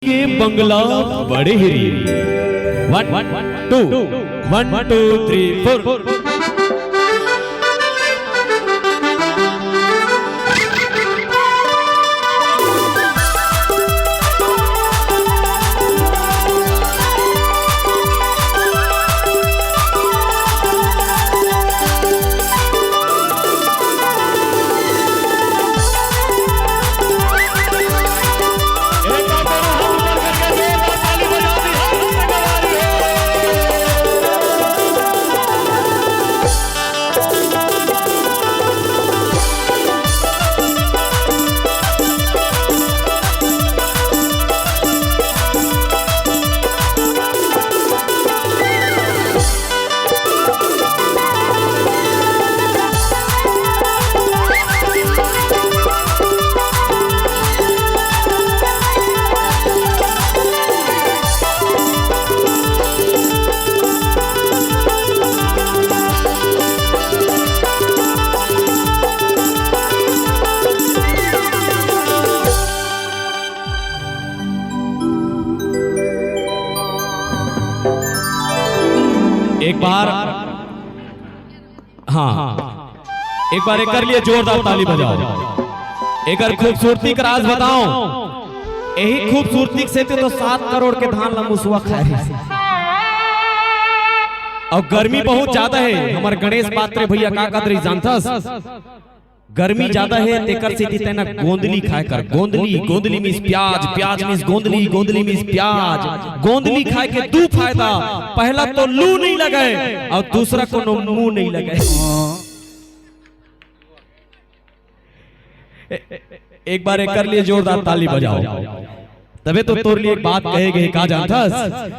के बंगला बड़े हिरी 1 2 1 2 3 4 एक बार एक बार एक कर लिए जोरदार ताली बजाओ। एक खूबसूरती का राज बताओ। यही खूबसूरती से तो 7 करोड़ के धान लमुसुआ खाए और गर्मी बहुत ज्यादा है। हमारे गणेश पात्रे भैया का कदरी जानता गर्मी ज्यादा है तेकर से तेना गोंदली खाए कर। गोंदली मीन्स प्याज, प्याज मीन्स गोंदली, गोंदली मीन्स प्याज। गोंदली खाए के 2 फायदा, पहला तो लू नहीं लगे और दूसरा को मुंह नहीं लगे। एक बार एक कर लिए जोरदार ताली बजाओ। तबे तो तोर लिए एक बात कहेगे का जानता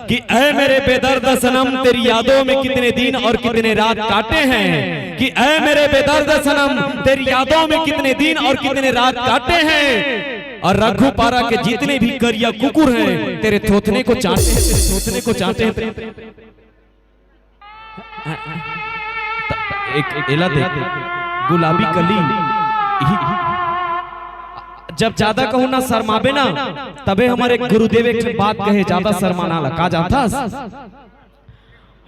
कि ऐ मेरे बेदर्द सनम तेरी यादों में कितने दिन और कितने रात काटे हैं। कि ऐ मेरे बेदर्द सनम तेरी यादों में कितने दिन और कितने रात काटे हैं। और रघुपारा के जितने भी करिया कुकुर हैं तेरे थोथने को चाटते हैं, तेरे थोथने को चाटते हैं। एक एला देख गुलाबी कली जब ज्यादा कहूं ना शर्माबे ना तबे हमारे गुरुदेव एक बात कहे ज्यादा शर्माना लगा जाता।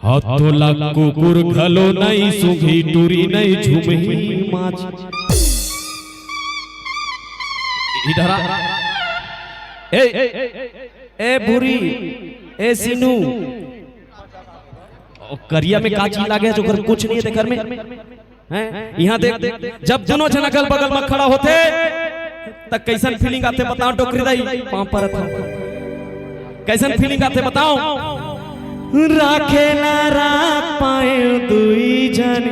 हाथों लग कुकुर घलो नहीं सूंघी टूरी नहीं झूमही माछ। इधर ए बुरी ए सीनू करिया में का चीज लागे जो घर कुछ नहीं है घर में हैं। यहाँ देख जब दोनों जन अगल बगल में खड़ा होते तक कैसन फीलिंग आते बताओ। टोकरी दाई पांव पर कैसन फीलिंग आते बताओ। राखे ना राख पाए दुई जन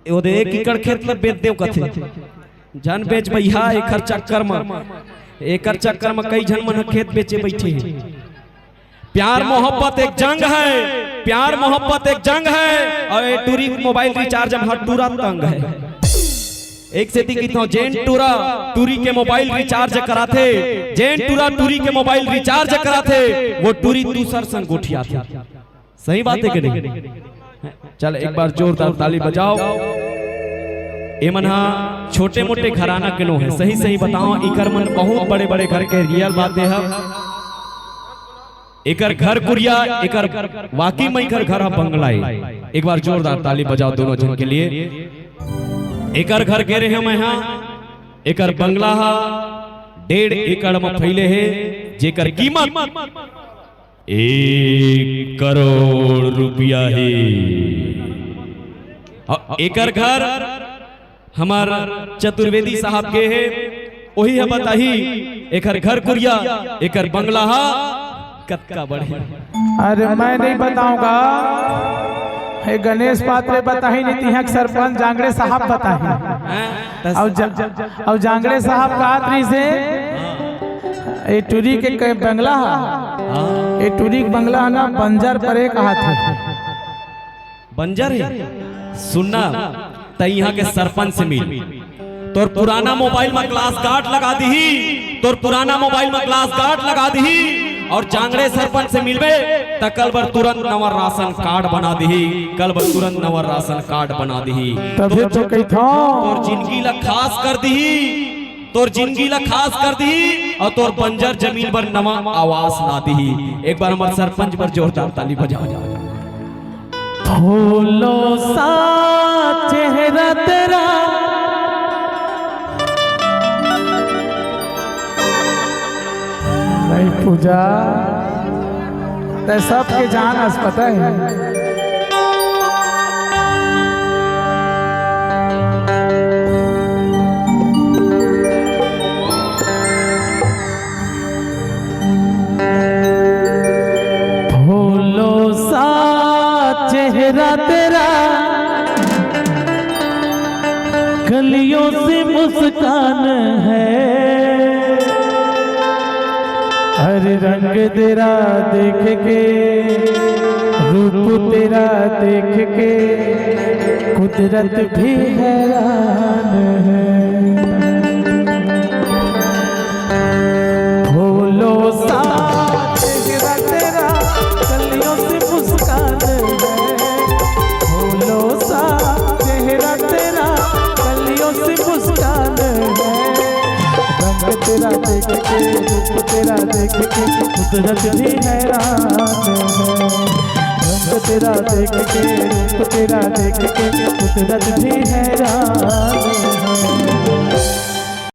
ओ दे एक एकड़ खेत में बेच देव कथे जन बेच भैया एकर चक्कर में कई जन मन खेत बेचे बैठे हैं। प्यार मोहब्बत एक जंग है, प्यार मोहब्बत एक जंग है और ये टूरी मोबाइल रिचार्ज में हर टूरा तंग है। एक से कितना जेन टूरा टूरी के मोबाइल रिचार्ज कराते, जेन टूरा टूरी के मोबाइल रिचार्ज कराते वो टूरी दूसर संग गोठिया थे। सही बात है कि नहीं? चल एक बार जोरदार ताली बजाओ। ए मना छोटे मोटे घराना किलो है, सही सही बताओ। इकर मन बहुत बड़े बड़े घर के रियल बातें है। एकर घर कुरिया एकर वाकई में एकर घर बंगलाई। एक बार जोरदार ताली बजाओ दोनों जन के लिए। एकर घर के रहे मैं यहाँ एकर बंगला 1.5 एकड़ में फैले है जेकर कीमत 1 करोड़ रुपया है। एकर घर हमार चतुर्वेदी साहब के है वही है बताही। एकर घर कुरिया एकर बंगला कत्का बढ़े। अरे मैं नहीं बताऊंगा, गणेश पात्रे बताही नहीं तिहक सरपंच जांगड़े साहब बताही। और जांगड़े साहब कहा रही से ए टूरी के बंगला ए टूरी बंगला ना बंजर परे कहा थे। बंजर है सुनना त यहाँ के सरपंच से मिल। तोर पुराना मोबाइल में ग्लास गार्ड लगा दी, तोर पुराना मोबाइल में ग्लास गार्ड लगा दी और जांगड़े सरपंच से मिलबे त कल बर तुरंत नवा राशन कार्ड बना दही, कल बर तुरंत नवा राशन कार्ड बना दही। तभी तो कहता तोर जिंदगी ला खास कर दही, तोर जिंदगी ला खास कर दही और तोर बंजर जमीन पर नवा आवास ला दही। एक बार हमारे सरपंच पर जोरदार ताली बजाओ। फूलों सा चेहरा तेरा नहीं पूजा ते सबके जान आज पता है। फूलों सा चेहरा तेरा गलियों से मुस्कान है, हर रंग तेरा देख के रूप तेरा देख के कुदरत भी हैरान है। फूलों सा चेहरा तेरा गलियों से मुस्कान है, फूलों सा चेहरा तेरा गलियों से मुस्कान है, रंग तेरा देख के रूप तेरा देख के कुदरत भी हैरान है, रंग तेरा देख के रूप तेरा देख के कुदरत भी हैरान है।